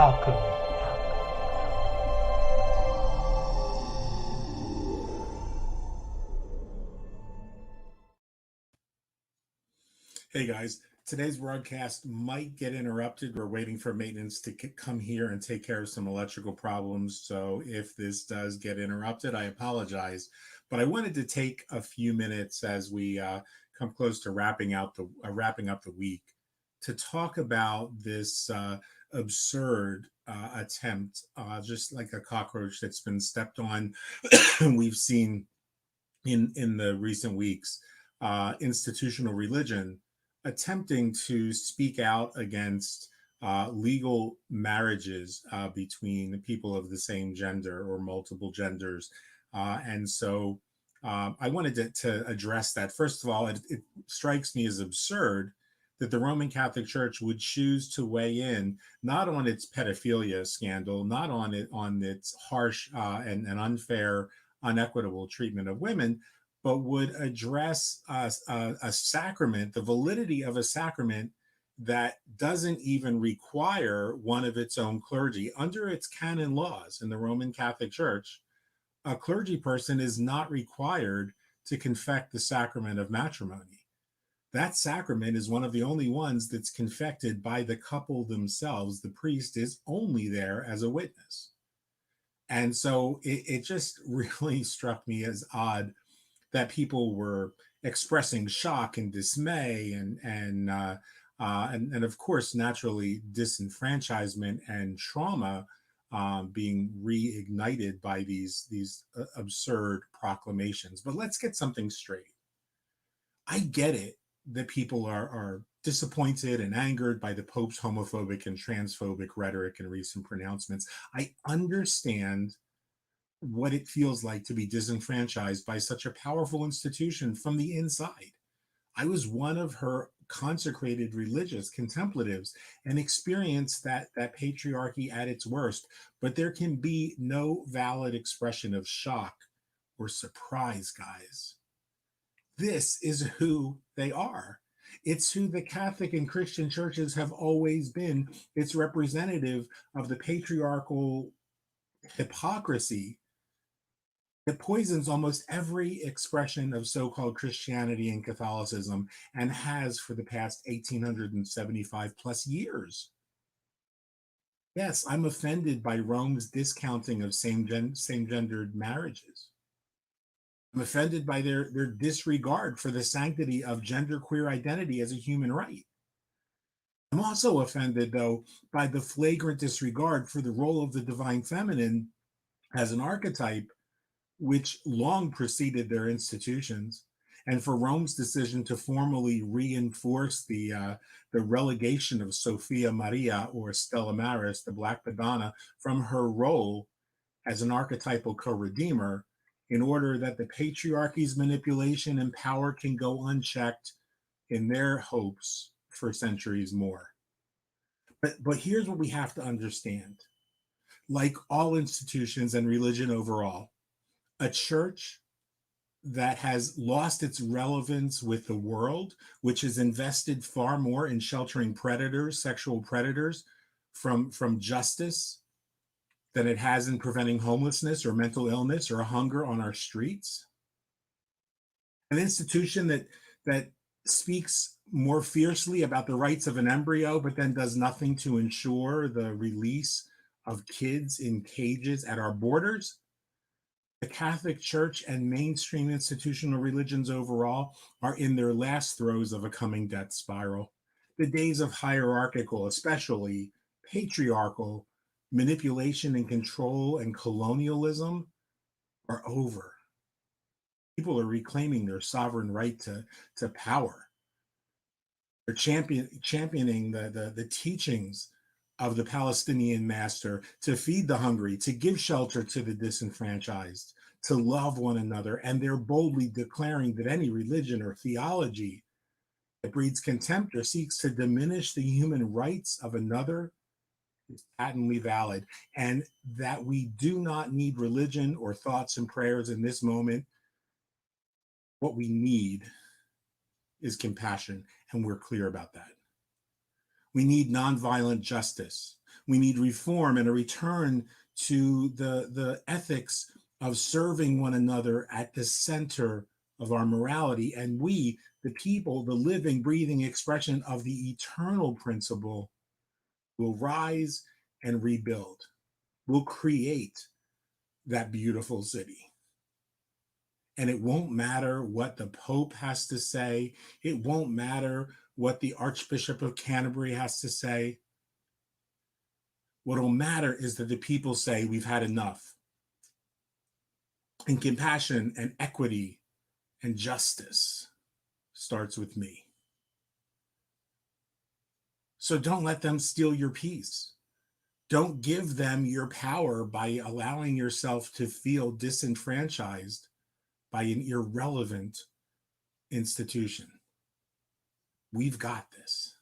alchemy. Hey guys, today's broadcast might get interrupted. We're waiting for maintenance to come here and take care of some electrical problems. So if this does get interrupted, I apologize. But I wanted to take a few minutes as we come close to wrapping up the week to talk about this absurd attempt, just like a cockroach that's been stepped on. We've seen in the recent weeks, institutional religion attempting to speak out against legal marriages between people of the same gender or multiple genders. And so I wanted to address that. First of all, it strikes me as absurd that the Roman Catholic Church would choose to weigh in not on its pedophilia scandal, not on its harsh and unfair, unequitable treatment of women, but would address a sacrament, the validity of a sacrament that doesn't even require one of its own clergy. Under its canon laws in the Roman Catholic Church, a clergy person is not required to confect the sacrament of matrimony. That sacrament is one of the only ones that's confected by the couple themselves. The priest is only there as a witness. And so it just really struck me as odd that people were expressing shock and dismay and of course naturally disenfranchisement and trauma being reignited by these absurd proclamations. But let's get something straight. I get it that people are disappointed and angered by the Pope's homophobic and transphobic rhetoric and recent pronouncements. I understand what it feels like to be disenfranchised by such a powerful institution from the inside. I was one of her consecrated religious contemplatives and experienced that patriarchy at its worst, but there can be no valid expression of shock or surprise, guys. This is who they are. It's who the Catholic and Christian churches have always been. It's representative of the patriarchal hypocrisy that poisons almost every expression of so-called Christianity and Catholicism, and has for the past 1875 plus years. Yes, I'm offended by Rome's discounting of same-gendered marriages. I'm offended by their disregard for the sanctity of genderqueer identity as a human right. I'm also offended, though, by the flagrant disregard for the role of the divine feminine as an archetype which long preceded their institutions, and for Rome's decision to formally reinforce the relegation of Sophia Maria, or Stella Maris, the Black Madonna, from her role as an archetypal co-redeemer, in order that the patriarchy's manipulation and power can go unchecked in their hopes for centuries more. But here's what we have to understand. Like all institutions and religion overall, a church that has lost its relevance with the world, which has invested far more in sheltering predators, sexual predators, from justice than it has in preventing homelessness or mental illness or hunger on our streets. An institution that speaks more fiercely about the rights of an embryo, but then does nothing to ensure the release of kids in cages at our borders. The Catholic Church and mainstream institutional religions overall are in their last throes of a coming death spiral. The days of hierarchical, especially patriarchal, manipulation and control and colonialism are over. People are reclaiming their sovereign right to power. They're championing the teachings of the Palestinian master to feed the hungry, to give shelter to the disenfranchised, to love one another. And they're boldly declaring that any religion or theology that breeds contempt or seeks to diminish the human rights of another is patently valid, and that we do not need religion or thoughts and prayers in this moment. What we need is compassion, and we're clear about that. We need nonviolent justice. We need reform and a return to the ethics of serving one another at the center of our morality. And we, the people, the living, breathing expression of the eternal principle, will rise and rebuild, will create that beautiful city. And it won't matter what the Pope has to say. It won't matter what the Archbishop of Canterbury has to say. What will matter is that the people say, we've had enough. And compassion and equity and justice starts with me. So don't let them steal your peace. Don't give them your power by allowing yourself to feel disenfranchised by an irrelevant institution. We've got this.